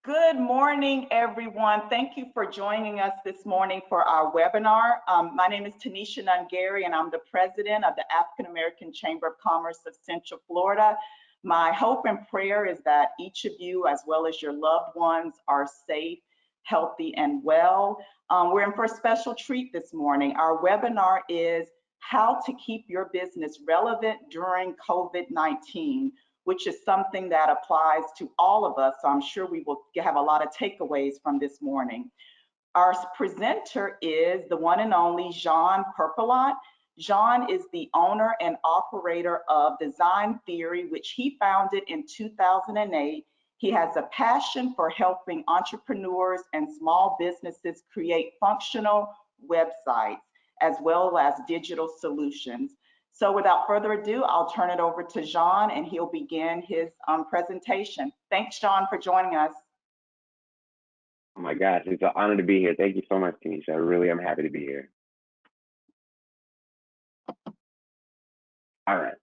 Good morning, everyone. Thank you for joining us this morning for our webinar. My name is Tanisha Nungary, and I'm the president of the African American Chamber of Commerce of Central Florida. My hope and prayer is that each of you, as well as your loved ones, are safe, healthy, and well. We're in for a special treat this morning. Our webinar is how to keep your business relevant during COVID-19, which is something that applies to all of us. So I'm sure we will have a lot of takeaways from this morning. Our presenter is the one and only Jean Perpillant. Jean is the owner and operator of Design Theory, which he founded in 2008. He has a passion for helping entrepreneurs and small businesses create functional websites, as well as digital solutions. So without further ado, I'll turn it over to Jean and he'll begin his presentation. Thanks, Jean, for joining us. Oh my gosh, it's an honor to be here. Thank you so much, Tanisha. I really am happy to be here. All right,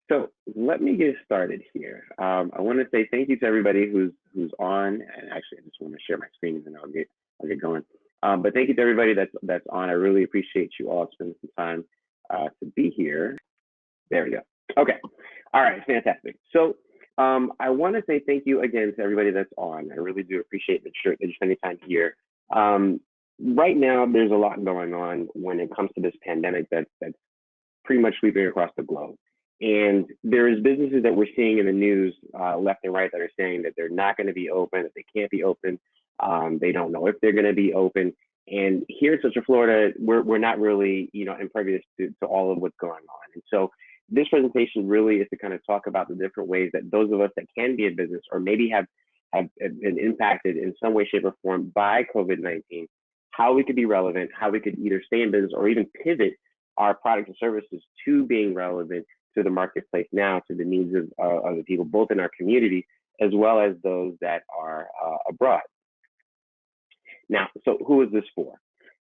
so let me get started here. I want to say thank you to everybody who's on, and actually I just want to share my screen and I'll get going. But thank you to everybody that's on. I really appreciate you all spending some time to be here. There we go. Okay. All right. Fantastic. So I want to say thank you again to everybody that's on. I really do appreciate that you're spending time here. Right now, there's a lot going on when it comes to this pandemic that's pretty much sweeping across the globe. And there's businesses that we're seeing in the news left and right that are saying that they're not going to be open, that they can't be open. They don't know if they're going to be open. And here in Central Florida, we're not really, impervious to all of what's going on. And so this presentation really is to kind of talk about the different ways that those of us that can be in business or maybe have been impacted in some way, shape, or form by COVID-19, how we could be relevant, how we could either stay in business or even pivot our products and services to being relevant to the marketplace now, to the needs of the people, both in our community, as well as those that are abroad. Now, so who is this for?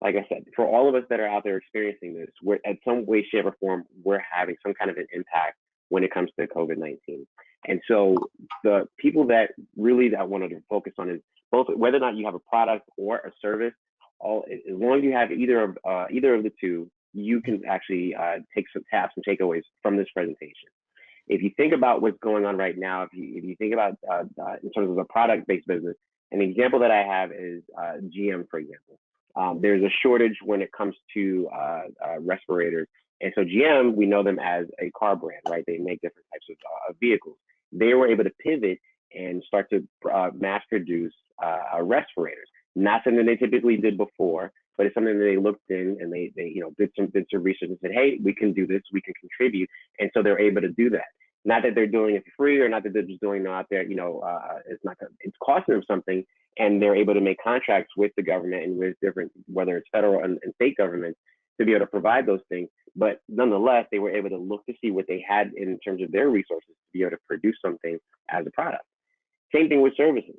Like I said, for all of us that are out there experiencing this, we're at some way, shape, or form, we're having some kind of an impact when it comes to COVID-19. And so the people that wanted to focus on is both whether or not you have a product or a service, as long as you have either of the two, you can actually have some takeaways from this presentation. If you think about what's going on right now, if you think about in terms of a product-based business, an example that I have is GM, for example. There's a shortage when it comes to respirators. And so GM, we know them as a car brand, right? They make different types of vehicles. They were able to pivot and start to mass produce respirators. Not something they typically did before, but it's something that they looked in and they did some research and said, hey, we can do this, we can contribute. And so they're able to do that. Not that they're doing it for free or not that they're just doing it out there, it's costing them something, and they're able to make contracts with the government and with different, whether it's federal and state governments, to be able to provide those things. But nonetheless, they were able to look to see what they had in terms of their resources to be able to produce something as a product. Same thing with services.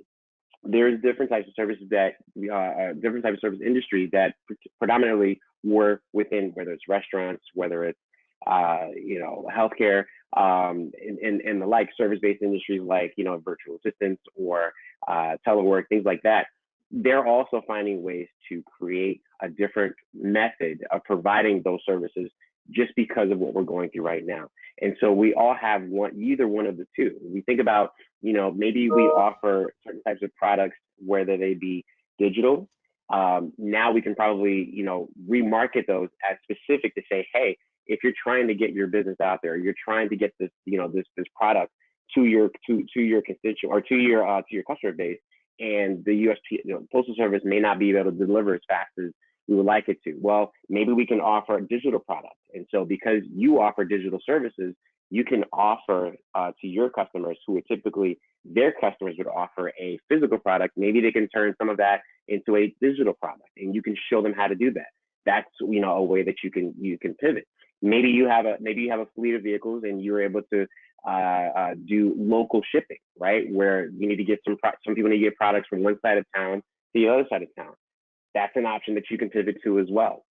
There's different types of services different types of service industry that predominantly were within, whether it's restaurants, whether it's healthcare, and the like, service-based industries like, virtual assistants or telework, things like that. They're also finding ways to create a different method of providing those services just because of what we're going through right now. And so we all have either one of the two. We think about, maybe we offer certain types of products, whether they be digital. Now we can probably, remarket those as specific to say, hey, if you're trying to get your business out there, you're trying to get this, this product to your constituent or to your customer base, and the U.S. Postal Service may not be able to deliver as fast as we would like it to. Well, maybe we can offer a digital product, and so because you offer digital services, you can offer to your customers, who are typically their customers would offer a physical product. Maybe they can turn some of that into a digital product, and you can show them how to do that. That's a way that you can pivot. Maybe you have a fleet of vehicles and you're able to do local shipping, right? Where you need to get some people need to get products from one side of town to the other side of town. That's an option that you can pivot to as well.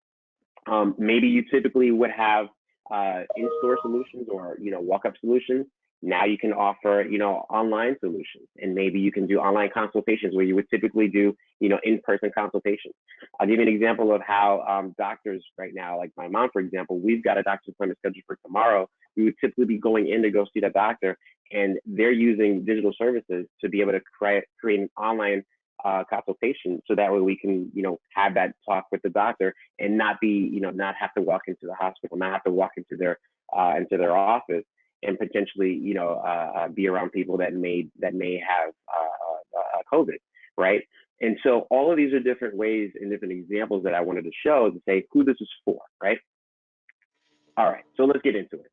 Maybe you typically would have in-store solutions or walk-up solutions, Now you can offer, online solutions, and maybe you can do online consultations where you would typically do, in-person consultations. I'll give you an example of how doctors right now, like my mom, for example, we've got a doctor's appointment scheduled for tomorrow. We would typically be going in to go see that doctor, and they're using digital services to be able to create an online consultation, so that way we can, have that talk with the doctor and not be, not have to walk into the hospital, not have to walk into their office and potentially, be around people that may have COVID, right? And so all of these are different ways and different examples that I wanted to show to say who this is for, right? All right, so let's get into it.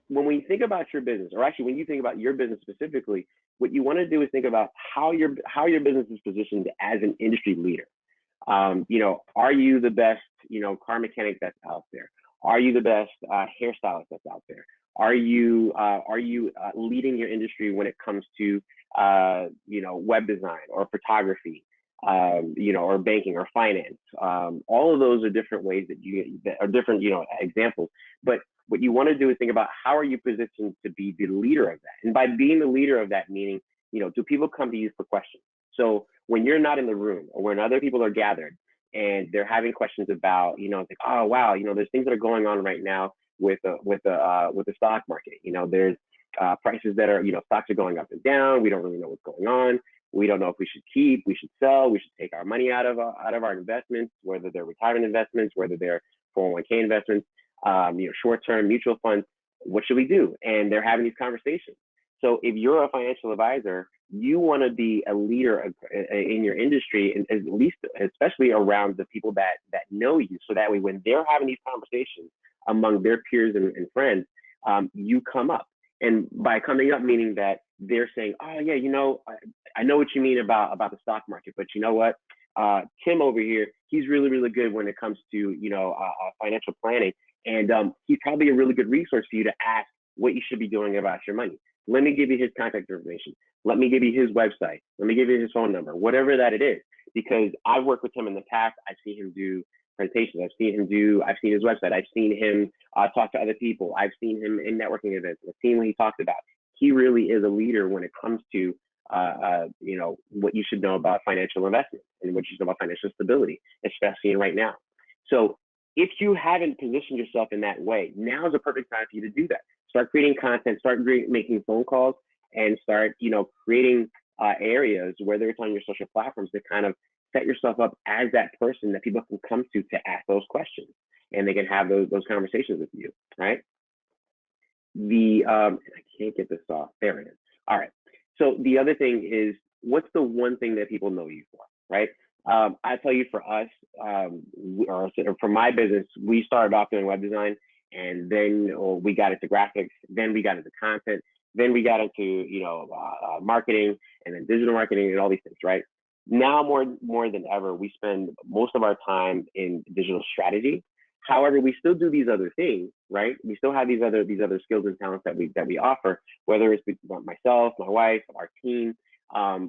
When we think about your business, or actually when you think about your business specifically, what you want to do is think about how your business is positioned as an industry leader. Are you the best, car mechanic that's out there? Are you the best hairstylist that's out there? Are you leading your industry when it comes to web design or photography, or banking or finance? All of those are different ways that are different, examples. But what you want to do is think about how are you positioned to be the leader of that? And by being the leader of that, meaning, do people come to you for questions? So when you're not in the room, or when other people are gathered and they're having questions about, it's like, oh wow, there's things that are going on right now with the stock market. There's prices that are, stocks are going up and down. We don't really know what's going on. We don't know if we should keep, we should sell, we should take our money out of our investments, whether they're retirement investments, whether they're 401k investments, short-term mutual funds. What should we do? And they're having these conversations. So if you're a financial advisor, you want to be a leader in your industry, and at least, especially around the people that know you. So that way, when they're having these conversations among their peers and friends, you come up. And by coming up, meaning that they're saying, oh yeah, I know what you mean about the stock market, but you know what? Tim over here, he's really, really good when it comes to, financial planning. And he's probably a really good resource for you to ask what you should be doing about your money. Let me give you his contact information. Let me give you his website. Let me give you his phone number, whatever that it is. Because I've worked with him in the past. I've seen him do presentations. I've seen his website. I've seen him talk to other people. I've seen him in networking events. I've seen what he talks about. He really is a leader when it comes to, what you should know about financial investment and what you should know about financial stability, especially right now. So if you haven't positioned yourself in that way, now is a perfect time for you to do that. Start creating content, start making phone calls, and start, creating areas, whether it's on your social platforms, to kind of set yourself up as that person that people can come to ask those questions, and they can have those conversations with you, right? I can't get this off. There it is. All right. So the other thing is, what's the one thing that people know you for, right? I tell you, for us, or for my business, we started off doing web design, and then we got into graphics, then we got into content, then we got into marketing, and then digital marketing and all these things, right? Now more than ever, we spend most of our time in digital strategy. However, we still do these other things, right? We still have these other skills and talents that we offer, whether it's myself, my wife, our team.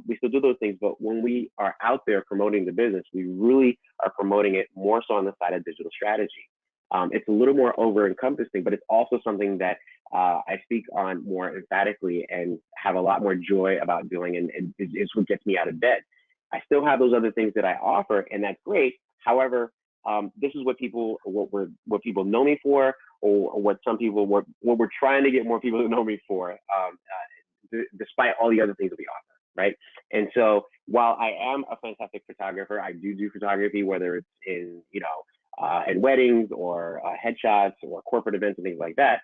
We still do those things, but when we are out there promoting the business, we really are promoting it more so on the side of digital strategy. It's a little more over-encompassing, but it's also something that I speak on more emphatically and have a lot more joy about doing, and it's what gets me out of bed. I still have those other things that I offer, and that's great. However, this is what people know me for, or what we're trying to get more people to know me for, despite all the other things that we offer, right? And so while I am a fantastic photographer, I do photography, whether it's in weddings or headshots or corporate events and things like that.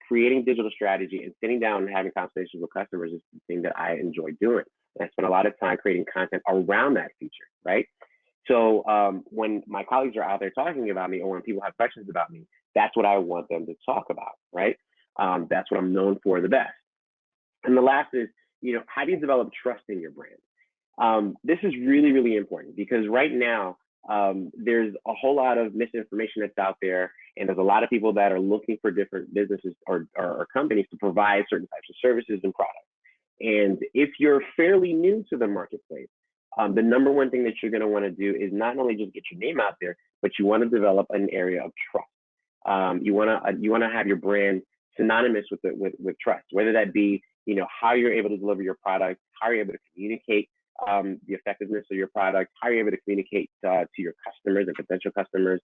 Creating digital strategy and sitting down and having conversations with customers is the thing that I enjoy doing. And I spend a lot of time creating content around that feature, right? So when my colleagues are out there talking about me, or when people have questions about me, that's what I want them to talk about, right? That's what I'm known for the best. And the last is, how do you develop trust in your brand? This is really, really important, because right now, there's a whole lot of misinformation that's out there, and there's a lot of people that are looking for different businesses or companies to provide certain types of services and products. And if you're fairly new to the marketplace, the number one thing that you're going to want to do is not only just get your name out there, but you want to develop an area of trust. You want to have your brand synonymous with trust, whether that be, you know, how you're able to deliver your product, how you're able to communicate the effectiveness of your product, how you're able to communicate to your customers and potential customers.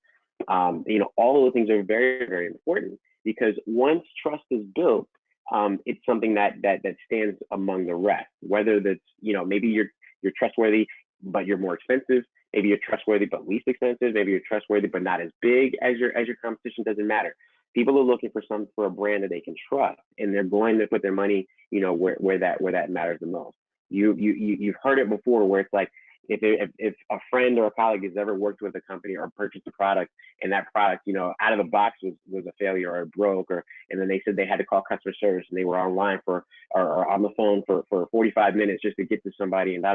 You know, all of those things are very, very important, because once trust is built, it's something that stands among the rest. Whether that's, you know, maybe you're trustworthy, but you're more expensive. Maybe you're trustworthy but least expensive. Maybe you're trustworthy but not as big as your competition. Doesn't matter. People are looking for a brand that they can trust, and they're going to put their money, you know, where that matters the most. You've heard it before, where it's like, if a friend or a colleague has ever worked with a company or purchased a product, and that product, you know, out of the box was a failure or broke, and then they said they had to call customer service, and they were online or on the phone for 45 minutes just to get to somebody, and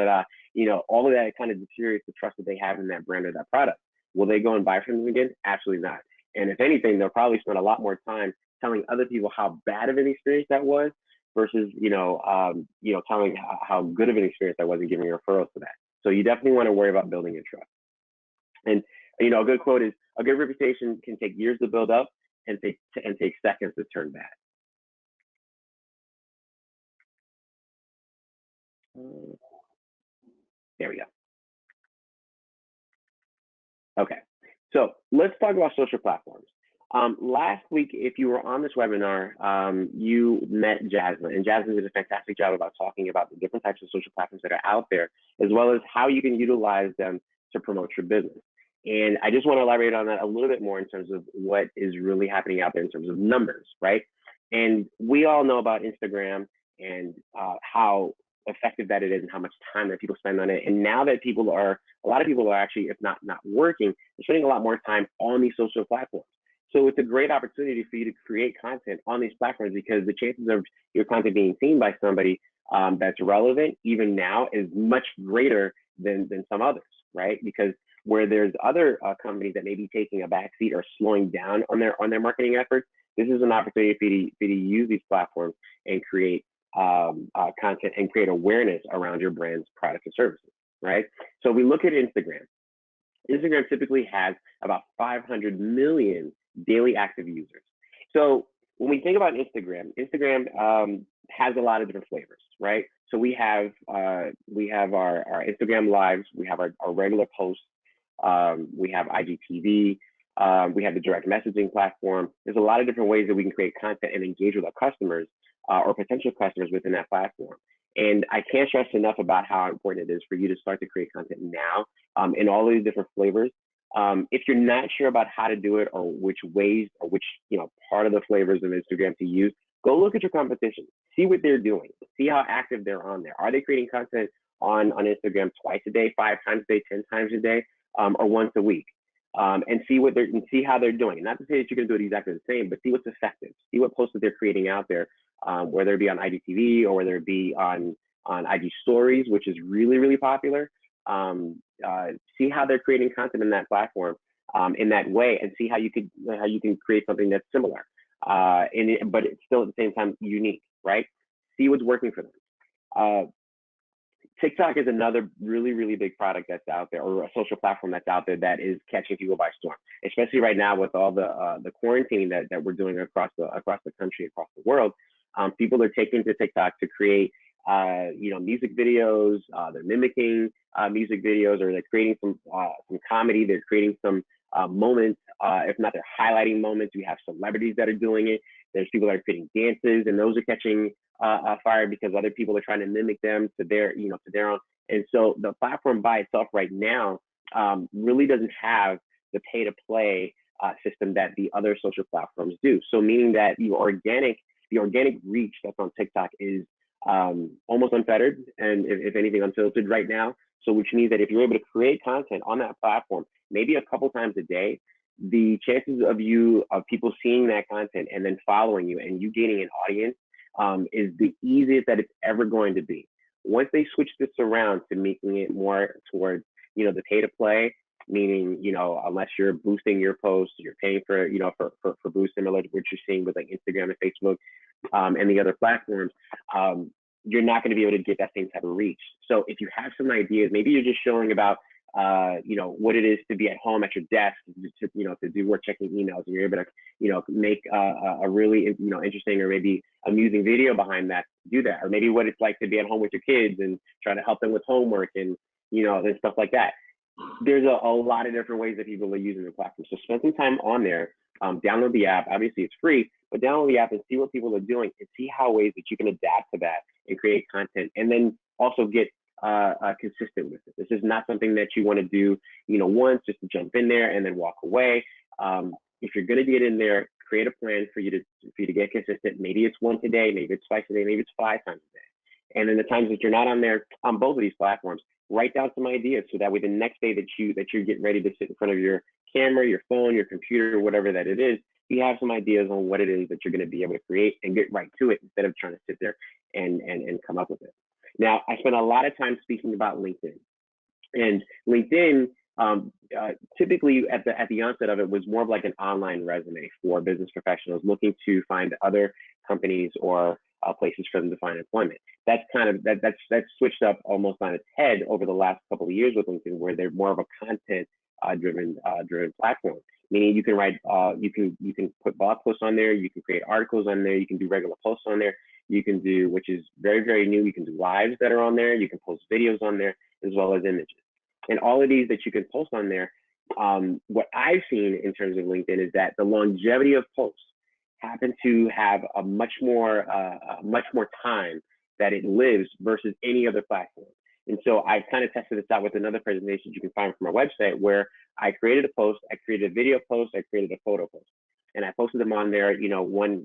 you know, all of that kind of deteriorates the trust that they have in that brand or that product. Will they go and buy from them again? Absolutely not. And if anything, they'll probably spend a lot more time telling other people how bad of an experience that was, versus, you know, telling how good of an experience that was and giving referrals to that. So you definitely want to worry about building your trust. And, you know, a good quote is, a good reputation can take years to build up and take seconds to turn bad. There we go. Okay, so let's talk about social platforms. Last week, if you were on this webinar, you met Jasmine, and Jasmine did a fantastic job about talking about the different types of social platforms that are out there, as well as how you can utilize them to promote your business. And I just want to elaborate on that a little bit more in terms of what is really happening out there in terms of numbers, right? And we all know about Instagram and how effective that it is and how much time that people spend on it. And now that a lot of people are actually, if not working, they're spending a lot more time on these social platforms. So it's a great opportunity for you to create content on these platforms, because the chances of your content being seen by somebody that's relevant even now is much greater than some others, right? Because where there's other companies that may be taking a backseat or slowing down on their marketing efforts, this is an opportunity for you to use these platforms and create content and create awareness around your brand's products and services, right? So we look at Instagram. Instagram typically has about 500 million daily active users. So when we think about Instagram has a lot of different flavors, right? So we have our Instagram lives, we have our regular posts, we have IGTV, we have the direct messaging platform. There's a lot of different ways that we can create content and engage with our customers or potential customers within that platform. And I can't stress enough about how important it is for you to start to create content now in all of these different flavors. If you're not sure about how to do it, or which ways or which, you know, part of the flavors of Instagram to use, go look at your competition, see what they're doing, see how active they're on there. Are they creating content on Instagram twice a day, 5 times a day, 10 times a day, or once a week? And see how they're doing. Not to say that you're going to do it exactly the same, but see what's effective. See what posts that they're creating out there, whether it be on IGTV or whether it be on IG Stories, which is really, really popular. See how they're creating content in that platform in that way, and see how you can create something that's similar, but it's still at the same time unique, right? See what's working for them. TikTok is another really, really big product that's out there, or a social platform that's out there that is catching people by storm, especially right now with all the quarantining that we're doing across the country, across the world. People are taking to TikTok to create music videos. They're mimicking music videos, or they're creating some comedy. They're creating some moments. If not, they're highlighting moments. We have celebrities that are doing it. There's people that are creating dances, and those are catching fire because other people are trying to mimic them to their own. And so the platform by itself right now really doesn't have the pay to play system that the other social platforms do. So meaning that the organic reach that's on TikTok is almost unfettered, and if anything, unfiltered right now. So which means that if you're able to create content on that platform, maybe a couple times a day, the chances of people seeing that content and then following you and you gaining an audience is the easiest that it's ever going to be. Once they switch this around to making it more towards, the pay to play, meaning, unless you're boosting your posts, you're paying for boost, similar to what you're seeing with like Instagram and Facebook and the other platforms, you're not going to be able to get that same type of reach. So if you have some ideas, maybe you're just showing about you know, what it is to be at home at your desk, you know, to do work checking emails, and you're able to, you know, make a really, you know, interesting or maybe amusing video behind that, do that. Or maybe what it's like to be at home with your kids and try to help them with homework and, you know, and stuff like that. There's a lot of different ways that people are using the platform. So spend some time on there. Download the app. Obviously, it's free, but download the app and see what people are doing and see how ways that you can adapt to that and create content, and then also get consistent with it. This is not something that you want to do, you know, once just to jump in there and then walk away. If you're going to get in there, create a plan for you to get consistent. Maybe it's once a day, maybe it's twice a day, maybe it's 5 times a day. And then the times that you're not on there on both of these platforms, write down some ideas so that way the next day that you get ready to sit in front of your camera, your phone, your computer, whatever that it is, you have some ideas on what it is that you're going to be able to create and get right to it instead of trying to sit there and come up with it. Now, I spent a lot of time speaking about LinkedIn, and LinkedIn typically at the onset of it was more of like an online resume for business professionals looking to find other companies or places for them to find employment. That's kind of that's switched up almost on its head over the last couple of years with LinkedIn, where they're more of a content driven platform. Meaning you can write, you can put blog posts on there, you can create articles on there, you can do regular posts on there, you can do, which is very, very new, you can do lives that are on there, you can post videos on there, as well as images. And all of these that you can post on there, what I've seen in terms of LinkedIn is that the longevity of posts happen to have a much more time that it lives versus any other platform. And so I kind of tested this out with another presentation you can find from our website, where I created a post, I created a video post, I created a photo post, and I posted them on there, you know,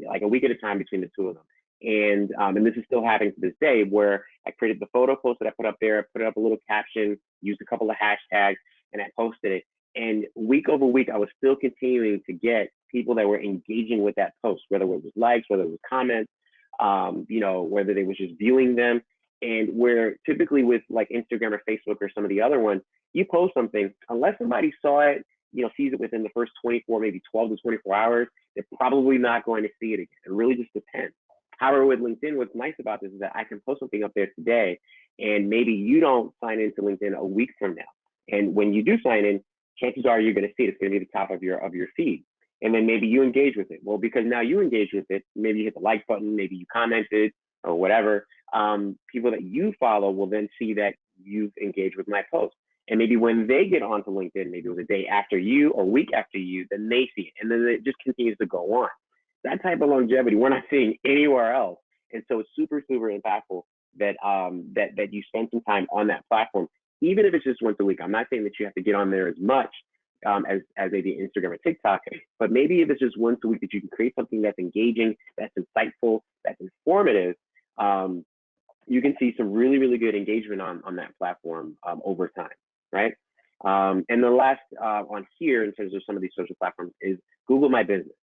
like a week at a time between the two of them. And this is still happening to this day, where I created the photo post that I put up there, I put up a little caption, used a couple of hashtags, and I posted it. And week over week, I was still continuing to get people that were engaging with that post, whether it was likes, whether it was comments, you know, whether they was just viewing them. And where typically with like Instagram or Facebook or some of the other ones, you post something, unless somebody saw it, you know, sees it within the first 24, maybe 12 to 24 hours, they're probably not going to see it again. It really just depends. However, with LinkedIn, what's nice about this is that I can post something up there today, and maybe you don't sign into LinkedIn a week from now. And when you do sign in, chances are you're going to see it. It's going to be the top of your feed. And then maybe you engage with it. Well, because now you engage with it, maybe you hit the like button, maybe you commented or whatever. People that you follow will then see that you've engaged with my post. And maybe when they get onto LinkedIn, maybe it was a day after you or a week after you, then they see it. And then it just continues to go on. That type of longevity we're not seeing anywhere else. And so it's super, super impactful that that you spend some time on that platform, even if it's just once a week. I'm not saying that you have to get on there as much as maybe Instagram or TikTok, but maybe if it's just once a week that you can create something that's engaging, that's insightful, that's informative, you can see some really, really good engagement on that platform over time, right? And the last on here in terms of some of these social platforms is Google My Business.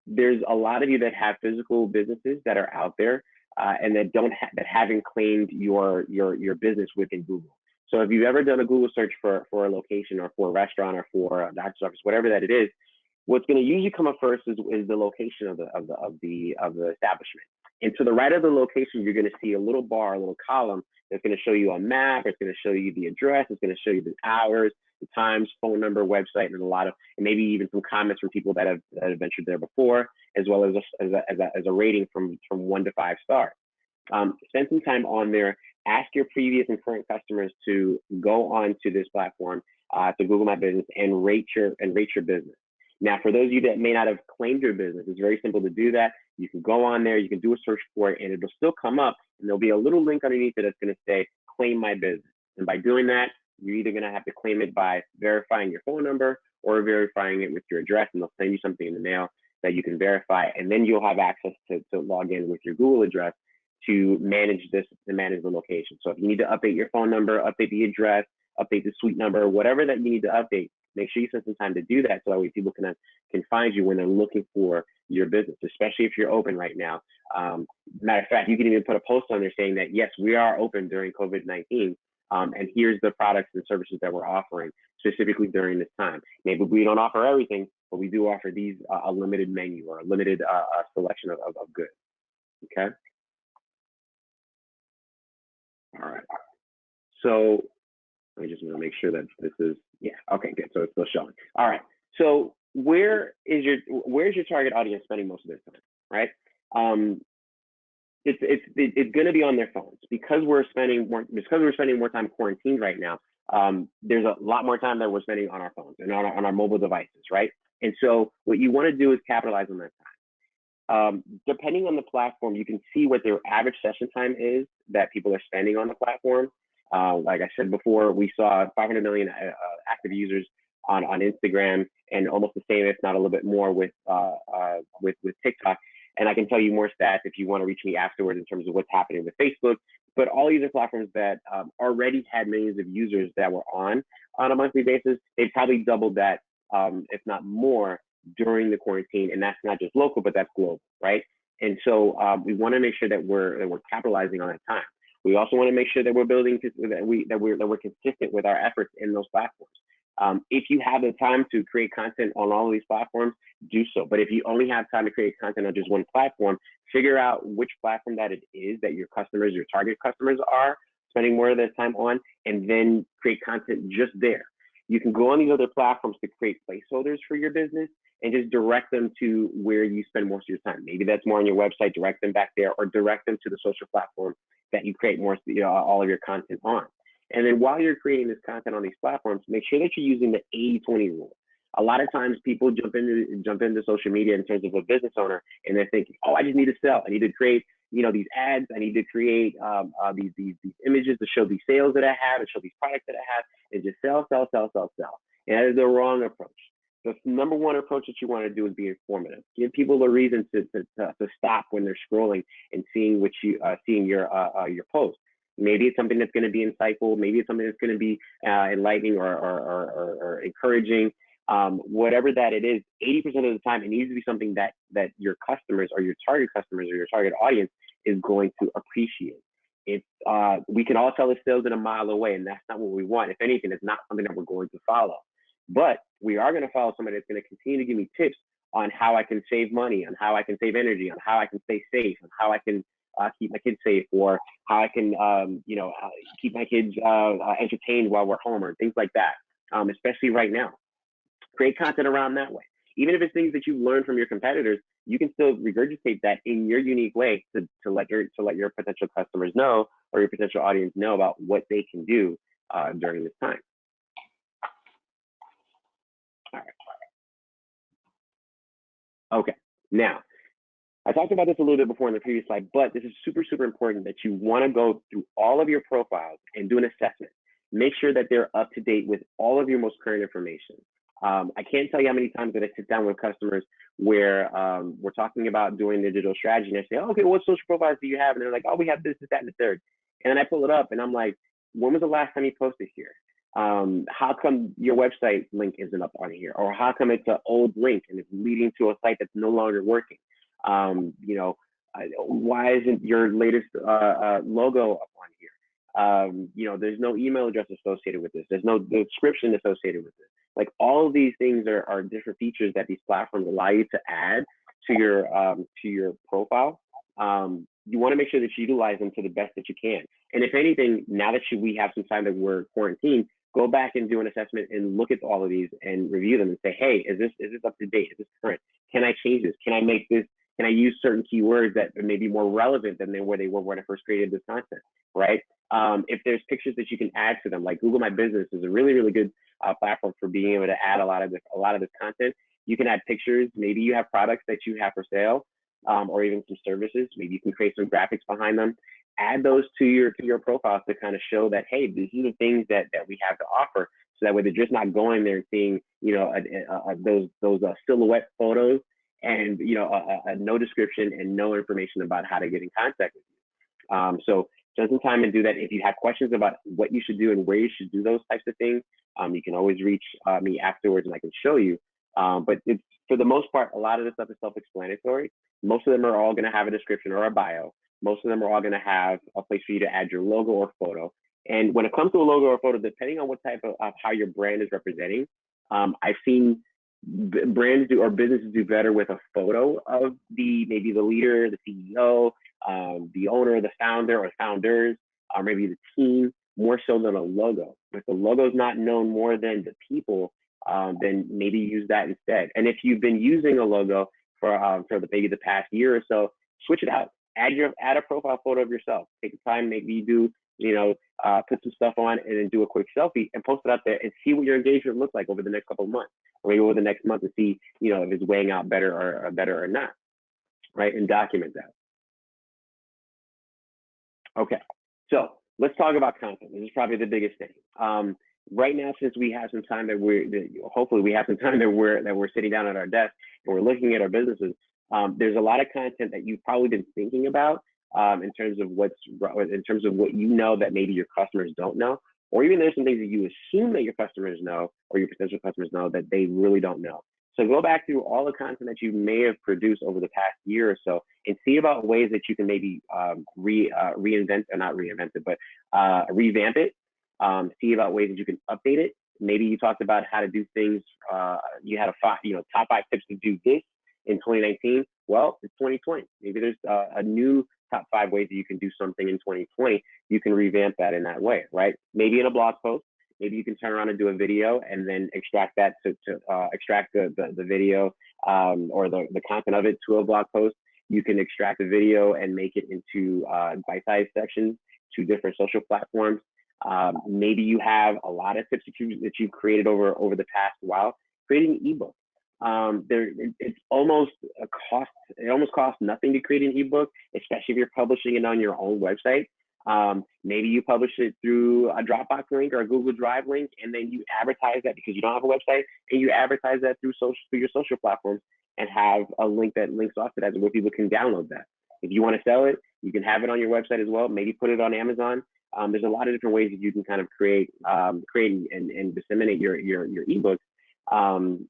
There's a lot of you that have physical businesses that are out there and that that haven't claimed your business within Google. So if you've ever done a Google search for a location or for a restaurant or for a doctor's office, whatever that it is, what's going to usually come up first is the location of the establishment. And to the right of the location, you're going to see a little bar, a little column that's going to show you a map. It's going to show you the address. It's going to show you the hours, the times, phone number, website, and and maybe even some comments from people that have ventured there before, as well as a rating from 1 to 5 stars. Spend some time on there. Ask your previous and current customers to go on to this platform, to Google My Business, and rate your business. Now, for those of you that may not have claimed your business, it's very simple to do that. You can go on there, you can do a search for it, and it'll still come up, and there'll be a little link underneath it that's going to say, claim my business. And by doing that, you're either going to have to claim it by verifying your phone number or verifying it with your address, and they'll send you something in the mail that you can verify, and then you'll have access to log in with your Google address to manage the location. So if you need to update your phone number, update the address, update the suite number, whatever that you need to update, make sure you spend some time to do that, so that way people can find you when they're looking for your business, especially if you're open right now. Matter of fact, you can even put a post on there saying that, yes, we are open during COVID-19, and here's the products and services that we're offering specifically during this time. Maybe we don't offer everything, but we do offer these a limited menu or a limited selection of goods. Okay. All right. So I just want to make sure that this is, yeah, okay, good. So it's still showing. All right. So where's your target audience spending most of their time, right? It's going to be on their phones because we're spending more time quarantined right now. There's a lot more time that we're spending on our phones and on our mobile devices, right? And so what you want to do is capitalize on that time. Depending on the platform, you can see what their average session time is that people are spending on the platform. Like I said before, we saw 500 million active users on Instagram, and almost the same, if not a little bit more, with TikTok. And I can tell you more stats if you want to reach me afterwards in terms of what's happening with Facebook. But all these are platforms that already had millions of users that were on a monthly basis. They probably doubled that, if not more, during the quarantine. And that's not just local, but that's global, right? And so we want to make sure that we're capitalizing on that time. We also want to make sure that we're building that we're consistent with our efforts in those platforms. If you have the time to create content on all of these platforms, do so. But if you only have time to create content on just one platform, figure out which platform that it is that your customers, your target customers are spending more of their time on, and then create content just there. You can go on these other platforms to create placeholders for your business and just direct them to where you spend most of your time. Maybe that's more on your website, direct them back there, or direct them to the social platform that you create more, all of your content on. And then while you're creating this content on these platforms, make sure that you're using the 80-20 rule. A lot of times people jump into social media in terms of a business owner, and they're thinking, oh, I just need to sell. I need to create, these ads. I need to create these images to show these sales that I have and show these products that I have, and just sell. And that is the wrong approach. The number one approach that you want to do is be informative. Give people a reason to stop when they're scrolling and seeing your post. Maybe it's something that's going to be insightful. Maybe it's something that's going to be enlightening or encouraging. Whatever that it is, 80% of the time, it needs to be something that your customers or your target customers or your target audience is going to appreciate. If we can all tell the sales in a mile away, and that's not what we want. If anything, it's not something that we're going to follow. But we are going to follow somebody that's going to continue to give me tips on how I can save money, on how I can save energy, on how I can stay safe, on how I can keep my kids safe, or how I can, keep my kids entertained while we're home, or things like that. Especially right now, create content around that way. Even if it's things that you've learned from your competitors, you can still regurgitate that in your unique way to let your potential customers know, or your potential audience know, about what they can do during this time. All right. Okay. Now, I talked about this a little bit before in the previous slide, but this is super, super important that you want to go through all of your profiles and do an assessment. Make sure that they're up to date with all of your most current information. I can't tell you how many times that I sit down with customers where we're talking about doing their digital strategy, and I say, oh, okay, what social profiles do you have? And they're like, oh, we have this, that, and the third. And then I pull it up and I'm like, when was the last time you posted here? How come your website link isn't up on here? Or how come it's an old link and it's leading to a site that's no longer working? Why isn't your latest logo up on here? There's no email address associated with this. There's no description associated with this. Like, all of these things are different features that these platforms allow you to add to your profile. You want to make sure that you utilize them to the best that you can. And if anything, now that we have some time that we're quarantined, go back and do an assessment and look at all of these and review them and say, hey, is this up to date? Is this current? Can I change this? Can I make this? Can I use certain keywords that may be more relevant than where they were when I first created this content, right? If there's pictures that you can add to them, like Google My Business is a really, really good platform for being able to add a lot of this content. You can add pictures. Maybe you have products that you have for sale, or even some services. Maybe you can create some graphics behind them. Add those to your profile to kind of show that, hey, these are the things that we have to offer. So that way they're just not going there and seeing, those silhouette photos and no description and no information about how to get in contact with you. So spend some time and do that. If you have questions about what you should do and where you should do those types of things, you can always reach me afterwards and I can show you. But it's, for the most part, a lot of this stuff is self-explanatory. Most of them are all going to have a description or a bio. Most of them are all going to have a place for you to add your logo or photo. And when it comes to a logo or photo, depending on what type of how your brand is representing, I've seen brands do or businesses do better with a photo of maybe the leader, the CEO, the owner, the founder or founders, or maybe the team, more so than a logo. If the logo is not known more than the people, then maybe use that instead. And if you've been using a logo for maybe the past year or so, switch it out. Add a profile photo of yourself. Take the time, maybe you do, put some stuff on and then do a quick selfie and post it out there and see what your engagement looks like over the next couple of months, or maybe over the next month to see, if it's weighing out better or not, right? And document that. Okay, so let's talk about content. This is probably the biggest thing. Right now, since we have some time hopefully we have some time that we're sitting down at our desk and we're looking at our businesses. There's a lot of content that you've probably been thinking about in terms of what that maybe your customers don't know, or even there's some things that you assume that your customers know or your potential customers know that they really don't know. So go back through all the content that you may have produced over the past year or so and see about ways that you can maybe reinvent, or not reinvent it, but revamp it. See about ways that you can update it. Maybe you talked about how to do things. You had top 5 tips to do this in 2019. Well, it's 2020. Maybe there's a new top 5 ways that you can do something in 2020. You can revamp that in that way, right? Maybe in a blog post. Maybe you can turn around and do a video and then extract that to extract the video or the content of it to a blog post. You can extract the video and make it into bite-sized sections to different social platforms. Maybe you have a lot of tips that you've created over the past while. Creating an ebook. It almost costs nothing to create an ebook, especially if you're publishing it on your own website. Maybe you publish it through a Dropbox link or a Google Drive link, and then you advertise that because you don't have a website, and you advertise that through your social platforms and have a link that links off to that where people can download that. If you want to sell it, you can have it on your website as well. Maybe put it on Amazon. There's a lot of different ways that you can kind of create and disseminate your ebooks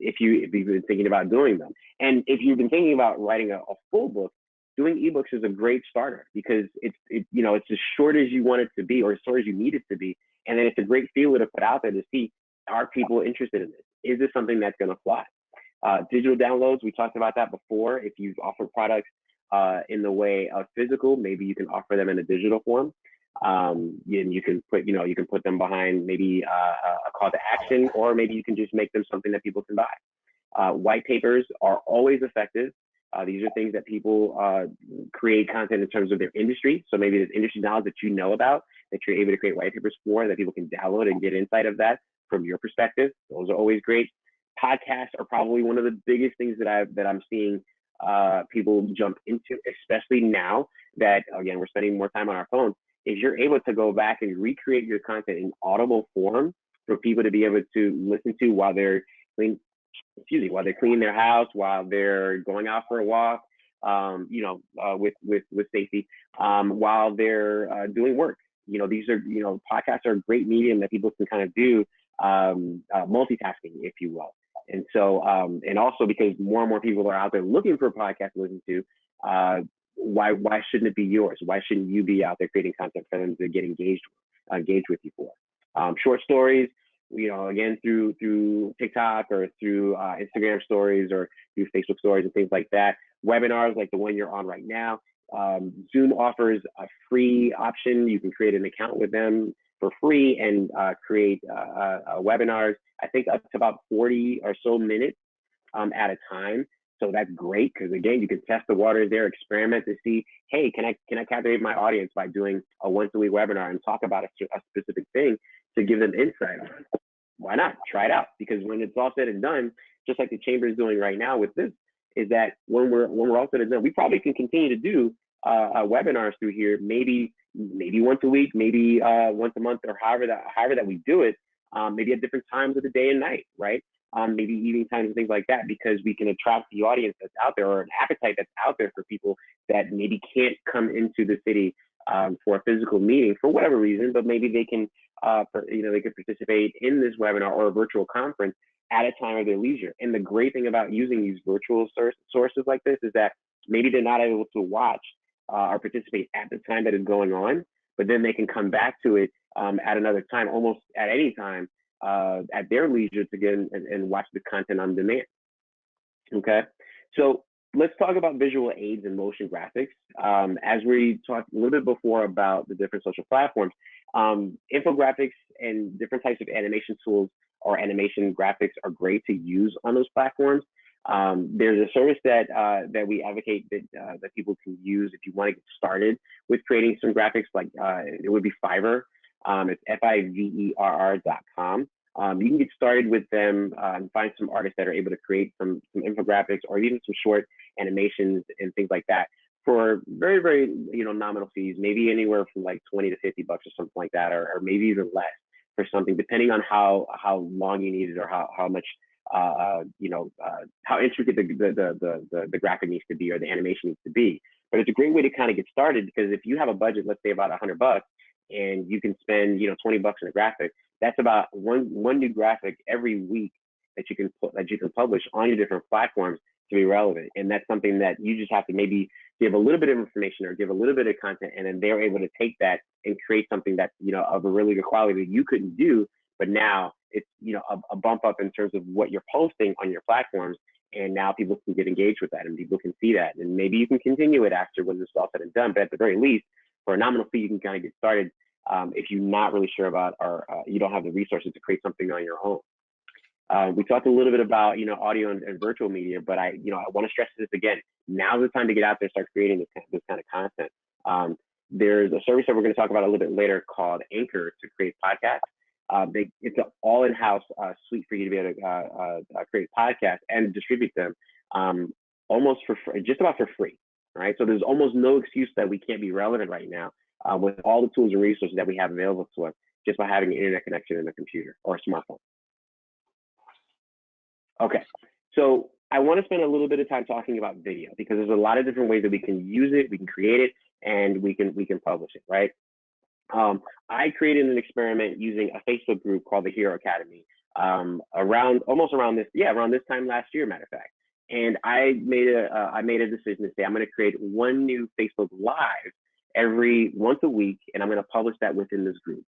if you've been thinking about doing them. And if you've been thinking about writing a full book, doing ebooks is a great starter because it's as short as you want it to be or as short as you need it to be. And then it's a great feeler to put out there to see, are people interested in this? Is this something that's going to fly? Digital downloads, we talked about that before. If you've offered products in the way of physical, maybe you can offer them in a digital form. And you can put them behind maybe a call to action, or maybe you can just make them something that people can buy. White papers are always effective. These are things that people create content in terms of their industry. So maybe there's industry knowledge that you know about that you're able to create white papers for, that people can download and get insight of that from your perspective. Those are always great. Podcasts are probably one of the biggest things that I'm seeing people jump into, especially now that, again, we're spending more time on our phones. If you're able to go back and recreate your content in audible form for people to be able to listen to while they're cleaning their house, while they're going out for a walk, with safety, while they're doing work. These are, podcasts are a great medium that people can kind of do multitasking, if you will. And so, and also because more and more people are out there looking for a podcast to listen to, why shouldn't it be yours? Why shouldn't you be out there creating content for them to get engaged with you for? Short stories, again, through TikTok or through Instagram stories or through Facebook stories and things like that. Webinars like the one you're on right now. Zoom offers a free option. You can create an account with them for free and create webinars, I think up to about 40 or so minutes at a time. So that's great because, again, you can test the waters there, experiment to see, hey, can I captivate my audience by doing a once-a-week webinar and talk about a specific thing to give them insight on it? Why not? Try it out, because when it's all said and done, just like the Chamber is doing right now with this, is that when we're all said and done, we probably can continue to do webinars through here, maybe once a week, maybe once a month, or however that we do it, maybe at different times of the day and night, right? Maybe evening times and things like that, because we can attract the audience that's out there, or an appetite that's out there for people that maybe can't come into the city for a physical meeting for whatever reason, but maybe they can, they could participate in this webinar or a virtual conference at a time of their leisure. And the great thing about using these virtual sources like this is that maybe they're not able to watch or participate at the time that is going on, but then they can come back to it at another time, almost at any time, at their leisure to get and watch the content on demand. Okay, so let's talk about visual aids and motion graphics. As we talked a little bit before about the different social platforms, Infographics and different types of animation tools or animation graphics are great to use on those platforms. There's a service that we advocate that people can use if you want to get started with creating some graphics. Like it would be Fiverr. It's fiverr.com. You can get started with them and find some artists that are able to create some infographics or even some short animations and things like that for very, very nominal fees, maybe anywhere from like 20 to 50 bucks or something like that, or maybe even less for something, depending on how long you need it or how much how intricate the graphic needs to be or the animation needs to be. But it's a great way to kind of get started, because if you have a budget, let's say about 100 bucks, and you can spend 20 bucks on a graphic, that's about one new graphic every week that you can publish on your different platforms to be relevant. And that's something that you just have to maybe give a little bit of information or give a little bit of content, and then they're able to take that and create something that's of a really good quality that you couldn't do, but now it's a bump up in terms of what you're posting on your platforms, and now people can get engaged with that and people can see that, and maybe you can continue it after when this is all said and done. But at the very least, for a nominal fee, you can kind of get started if you're not really sure about or you don't have the resources to create something on your own. We talked a little bit about audio and virtual media, but I want to stress this again. Now's the time to get out there and start creating this kind of content. There's a service that we're going to talk about a little bit later called Anchor to create podcasts. It's an all-in-house suite for you to be able to create podcasts and distribute them almost for free, just about for free. Right? So there's almost no excuse that we can't be relevant right now with all the tools and resources that we have available to us just by having an internet connection in a computer or a smartphone. Okay, so I want to spend a little bit of time talking about video, because there's a lot of different ways that we can use it, we can create it, and we can publish it, right? I created an experiment using a Facebook group called the Hero Academy around this time last year, matter of fact. And I made a decision to say I'm going to create one new Facebook Live every once a week, and I'm going to publish that within this group.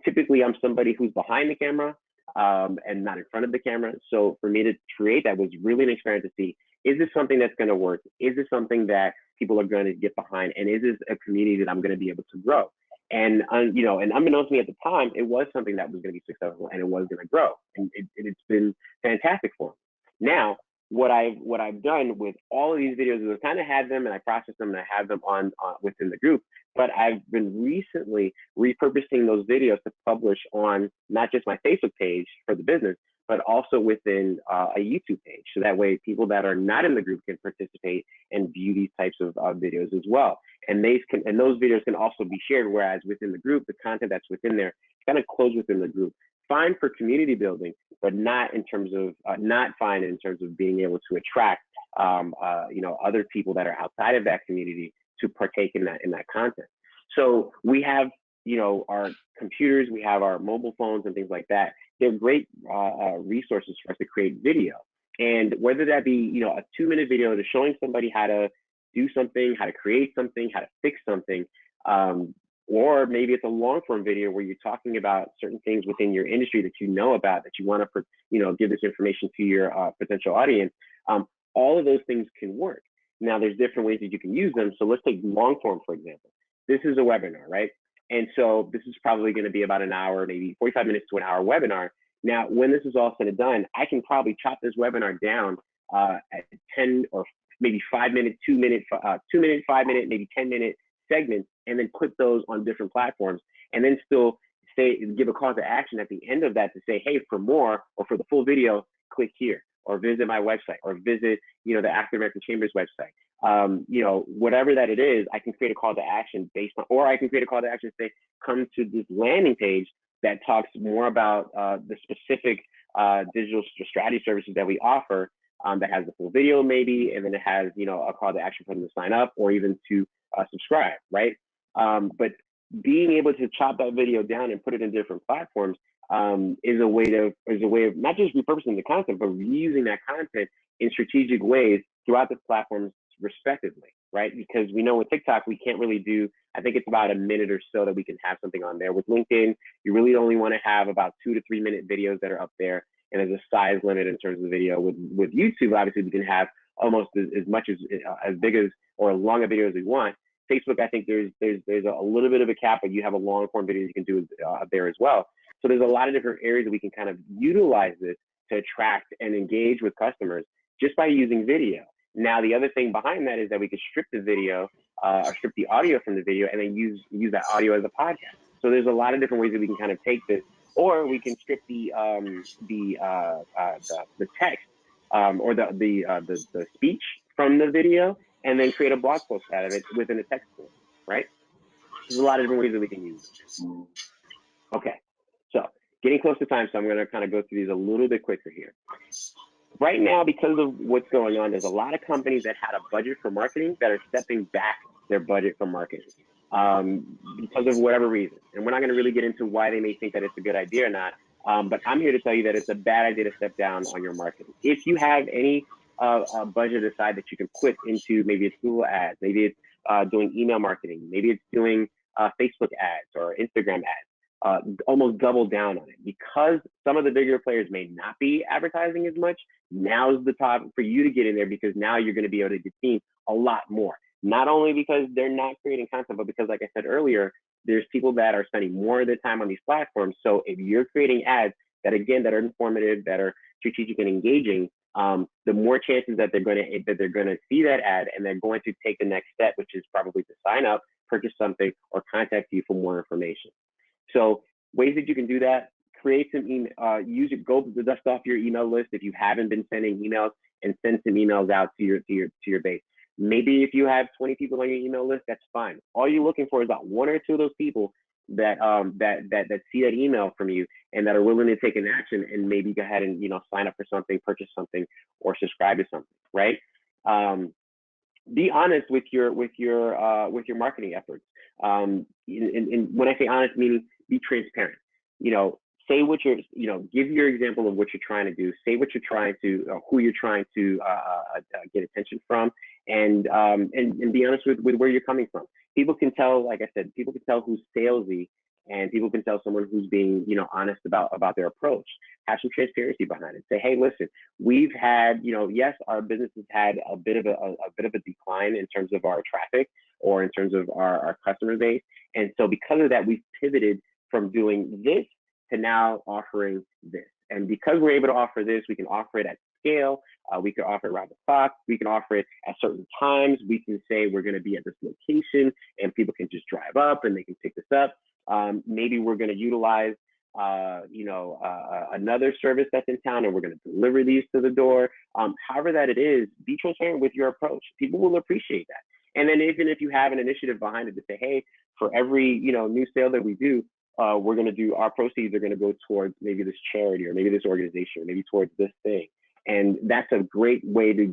Typically, I'm somebody who's behind the camera and not in front of the camera. So for me to create that was really an experiment to see, is this something that's going to work? Is this something that people are going to get behind? And is this a community that I'm going to be able to grow? And and unbeknownst to me at the time, it was something that was going to be successful and it was going to grow. And it's been fantastic for me. Now, what I've done with all of these videos is I kind of had them and I processed them and I have them on within the group, but I've been recently repurposing those videos to publish on not just my Facebook page for the business, but also within a YouTube page. So that way people that are not in the group can participate and view these types of videos as well. And those videos can also be shared, whereas within the group, the content that's within there kind of closed within the group. Fine for community building, but not in terms of being able to attract other people that are outside of that community to partake in that content. So we have our computers, we have our mobile phones and things like that. They're great resources for us to create video, and whether that be a 2-minute video to showing somebody how to do something, how to create something, how to fix something. Or maybe it's a long form video where you're talking about certain things within your industry that you know about, that you want to, give this information to your potential audience. All of those things can work. Now, there's different ways that you can use them. So let's take long form, for example. This is a webinar, right? And so this is probably going to be about an hour, maybe 45 minutes to an hour webinar. Now, when this is all said and done, I can probably chop this webinar down at 10 or maybe 5 minute, 2 minute, 2 minute, 5 minute, maybe 10-minute segments, and then put those on different platforms, and then still give a call to action at the end of that to say, hey, for more or for the full video, click here, or visit my website, or visit the African American Chamber's website. Whatever that it is, I can create a call to action based on, or I can create a call to action and say, come to this landing page that talks more about the specific digital strategy services that we offer, that has the full video maybe, and then it has a call to action for them to sign up or even to subscribe, right? But being able to chop that video down and put it in different platforms is a way of not just repurposing the content, but reusing that content in strategic ways throughout the platforms respectively, right? Because we know with TikTok, we can't really do, I think it's about a minute or so that we can have something on there. With LinkedIn, you really only want to have about 2 to 3 minute videos that are up there, and there's a size limit in terms of the video. With YouTube, obviously, we can have almost as much as big as or long a video as we want. Facebook, I think there's a little bit of a cap, but you have a long form video you can do there as well. So there's a lot of different areas that we can kind of utilize this to attract and engage with customers just by using video. Now, the other thing behind that is that we could strip the video or strip the audio from the video and then use that audio as a podcast. So there's a lot of different ways that we can kind of take this, or we can strip the text or the speech from the video and then create a blog post out of it within a text form, right? There's a lot of different ways that we can use it. Okay, so getting close to time, so I'm going to kind of go through these a little bit quicker here. Right now, because of what's going on, there's a lot of companies that had a budget for marketing that are stepping back their budget for marketing because of whatever reason. And we're not going to really get into why they may think that it's a good idea or not, but I'm here to tell you that it's a bad idea to step down on your marketing. If you have any budget aside that you can put into, maybe it's Google ads, maybe it's doing email marketing, maybe it's doing Facebook ads or Instagram ads, almost double down on it. Because some of the bigger players may not be advertising as much, now's the time for you to get in there, because now you're going to be able to get seen a lot more. Not only because they're not creating content, but because, like I said earlier, there's people that are spending more of their time on these platforms. So if you're creating ads that, again, that are informative, that are strategic and engaging, the more chances that they're going to see that ad and they're going to take the next step, which is probably to sign up, purchase something, or contact you for more information. So ways that you can do that: create some email, go to dust off your email list if you haven't been sending emails, and send some emails out to your base. Maybe if you have 20 people on your email list, that's fine. All you're looking for is about 1 or 2 of those people that see that email from you and that are willing to take an action and maybe go ahead and sign up for something, purchase something, or subscribe to something, right? Be honest with your marketing efforts. And when I say honest, meaning be transparent. Say what you're, give your example of what you're trying to do. Say what you're trying to, who you're trying to get attention from, and be honest with where you're coming from. People can tell, like I said, people can tell who's salesy, and people can tell someone who's being, honest about their approach. Have some transparency behind it. Say, hey, listen, we've had, yes, our business has had a bit of a decline in terms of our traffic or in terms of our customer base, and so because of that, we've pivoted from doing this to now offering this. And because we're able to offer this, we can offer it at scale. We can offer it around the clock. We can offer it at certain times. We can say we're going to be at this location, and people can just drive up and they can pick this up. Maybe we're going to utilize, another service that's in town, and we're going to deliver these to the door. However that it is, be transparent with your approach. People will appreciate that. And then even if you have an initiative behind it to say, hey, for every new sale that we do, we're going to do, our proceeds are going to go towards maybe this charity or maybe this organization or maybe towards this thing. And that's a great way to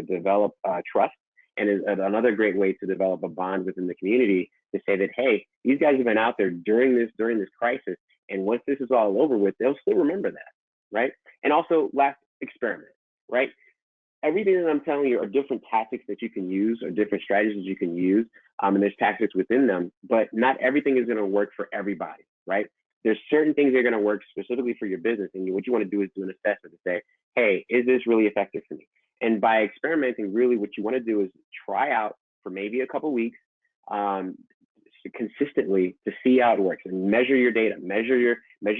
develop trust, and is another great way to develop a bond within the community, to say that, hey, these guys have been out there during this crisis, and once this is all over with, they'll still remember that, right? And also, last, experiment, right? Everything that I'm telling you are different tactics that you can use, or different strategies you can use, and there's tactics within them, but not everything is going to work for everybody, right? There's certain things that are going to work specifically for your business, and what you want to do is do an assessment to say, hey, is this really effective for me? And by experimenting, really what you want to do is try out for maybe a couple weeks, consistently, to see how it works, and measure your data, measure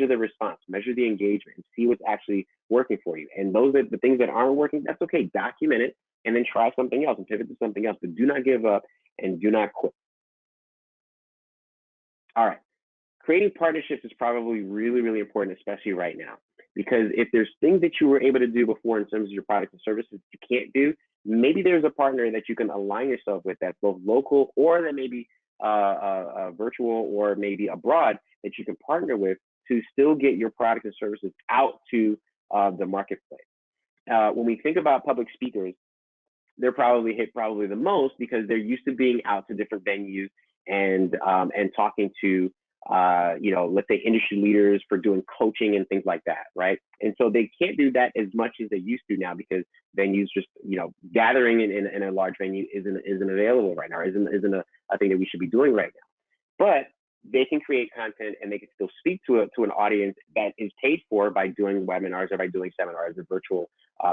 the response, measure the engagement, and see what's actually working for you. And those are the things that aren't working, that's okay. Document it, and then try something else and pivot to something else. But do not give up and do not quit. All right. Creating partnerships is probably really, really important, especially right now, because if there's things that you were able to do before in terms of your products and services you can't do, maybe there's a partner that you can align yourself with that's both local, or that maybe virtual, or maybe abroad, that you can partner with to still get your products and services out to the marketplace. When we think about public speakers, they're probably hit the most because they're used to being out to different venues and talking to let's say industry leaders for doing coaching and things like that, right? And so they can't do that as much as they used to now, because venues just, gathering in a large venue isn't available right now, isn't a thing that we should be doing right now. But they can create content, and they can still speak to an audience that is paid for by doing webinars or by doing seminars or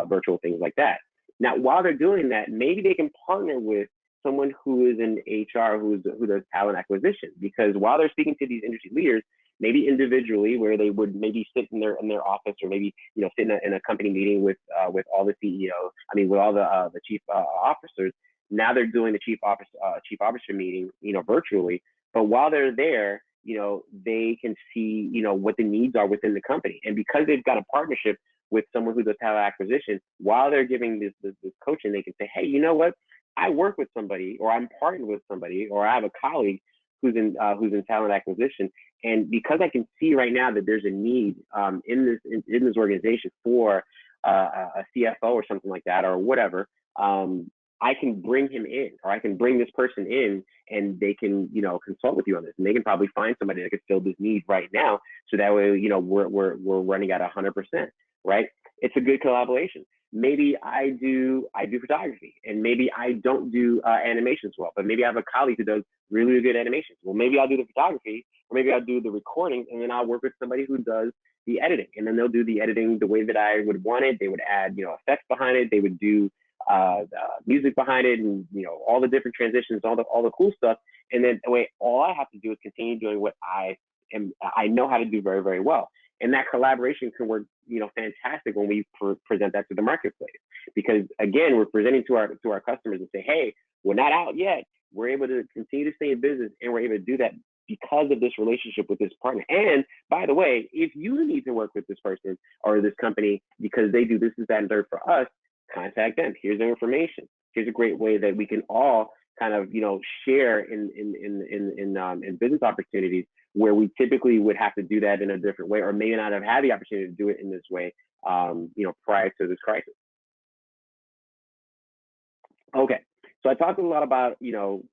virtual things like that. Now, while they're doing that, maybe they can partner with someone who is in HR who does talent acquisition, because while they're speaking to these industry leaders, maybe individually, where they would maybe sit in their office, or maybe sit in a company meeting with all the CEOs, with all the chief officers. Now they're doing the chief officer meeting, virtually. But while they're there, they can see, what the needs are within the company. And because they've got a partnership with someone who does talent acquisition, while they're giving this coaching, they can say, hey, you know what? I work with somebody, or I'm partnered with somebody, or I have a colleague who's in talent acquisition. And because I can see right now that there's a need in this organization for a CFO or something like that, or whatever, I can bring him in, or I can bring this person in, and they can, consult with you on this, and they can probably find somebody that could fill this need right now. So that way, we're running at 100%, right? It's a good collaboration. Maybe I do photography, and maybe I don't do animations well, but maybe I have a colleague who does really good animations. Well, maybe I'll do the photography, or maybe I'll do the recording, and then I'll work with somebody who does the editing, and then they'll do the editing the way that I would want it. They would add, effects behind it. They would do music behind it, and all the different transitions, all the cool stuff. And then all I have to do is continue doing what I know how to do very, very well. And that collaboration can work, fantastic when we present that to the marketplace, because again, we're presenting to our customers and say, hey, we're not out yet. We're able to continue to stay in business, and we're able to do that because of this relationship with this partner. And by the way, if you need to work with this person or this company because they do this, that, and third for us, contact them. Here's their information. Here's a great way that we can all kind of, share in business opportunities where we typically would have to do that in a different way, or may not have had the opportunity to do it in this way, prior to this crisis. Okay. So I talked a lot about,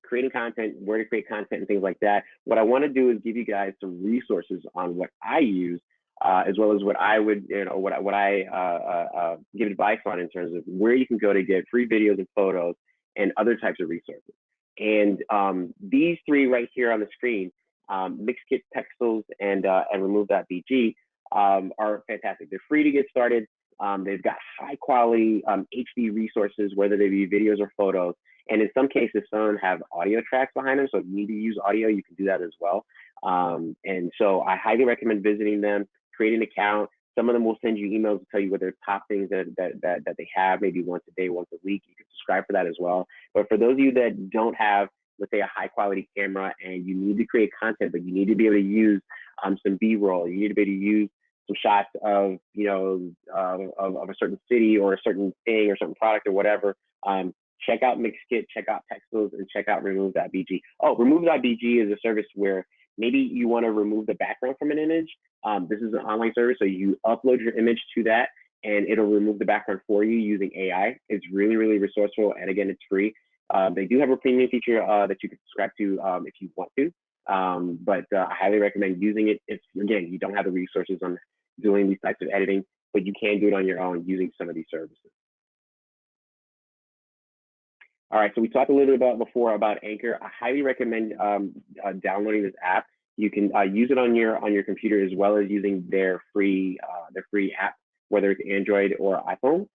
creating content, where to create content and things like that. What I want to do is give you guys some resources on what I use, as well as what I would, what I give advice on in terms of where you can go to get free videos and photos and other types of resources. And these three right here on the screen, Mixkit, Pexels, and Remove.bg, are fantastic. They're free to get started. They've got high quality HD resources, whether they be videos or photos. And in some cases, some of them have audio tracks behind them. So if you need to use audio, you can do that as well. And so I highly recommend visiting them, create an account. Some of them will send you emails to tell you what their top things that they have, maybe once a day, once a week. You can subscribe for that as well. But for those of you that don't have, let's say, a high quality camera, and you need to create content, but you need to be able to use some B-roll, you need to be able to use some shots of, of a certain city or a certain thing or certain product or whatever, check out Mixkit, check out Pexels, and check out Remove.bg. Oh, Remove.bg is a service where maybe you want to remove the background from an image. This is an online service, so you upload your image to that, and it'll remove the background for you using AI. It's really, really resourceful, and again, it's free. They do have a premium feature that you can subscribe to if you want to, but I highly recommend using it if, again, you don't have the resources on doing these types of editing, but you can do it on your own using some of these services. All right, so we talked a little bit before about Anchor. I highly recommend downloading this app. You can use it on your computer, as well as using their free app, whether it's Android or iPhone.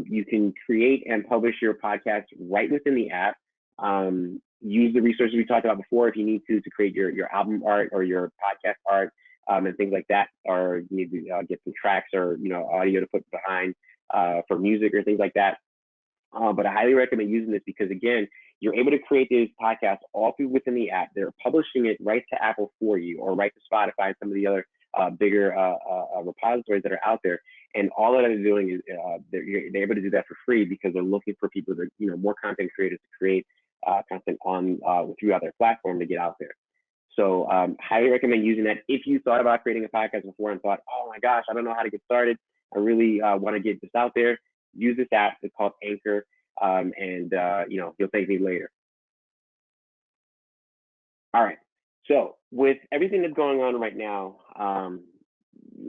You can create and publish your podcast right within the app. Use the resources we talked about before if you need to create your album art or your podcast art, and things like that, or you need to get some tracks or audio to put behind for music or things like that. But I highly recommend using this because, again, you're able to create these podcasts all through within the app. They're publishing it right to Apple for you, or right to Spotify and some of the other bigger repositories that are out there. And all that they're doing is they're able to do that for free because they're looking for people that, more content creators to create content on through other platform to get out there. So highly recommend using that. If you thought about creating a podcast before and thought, oh my gosh, I don't know how to get started, I really want to get this out there, use this app. It's called Anchor, and you'll thank me later. All right. So with everything that's going on right now,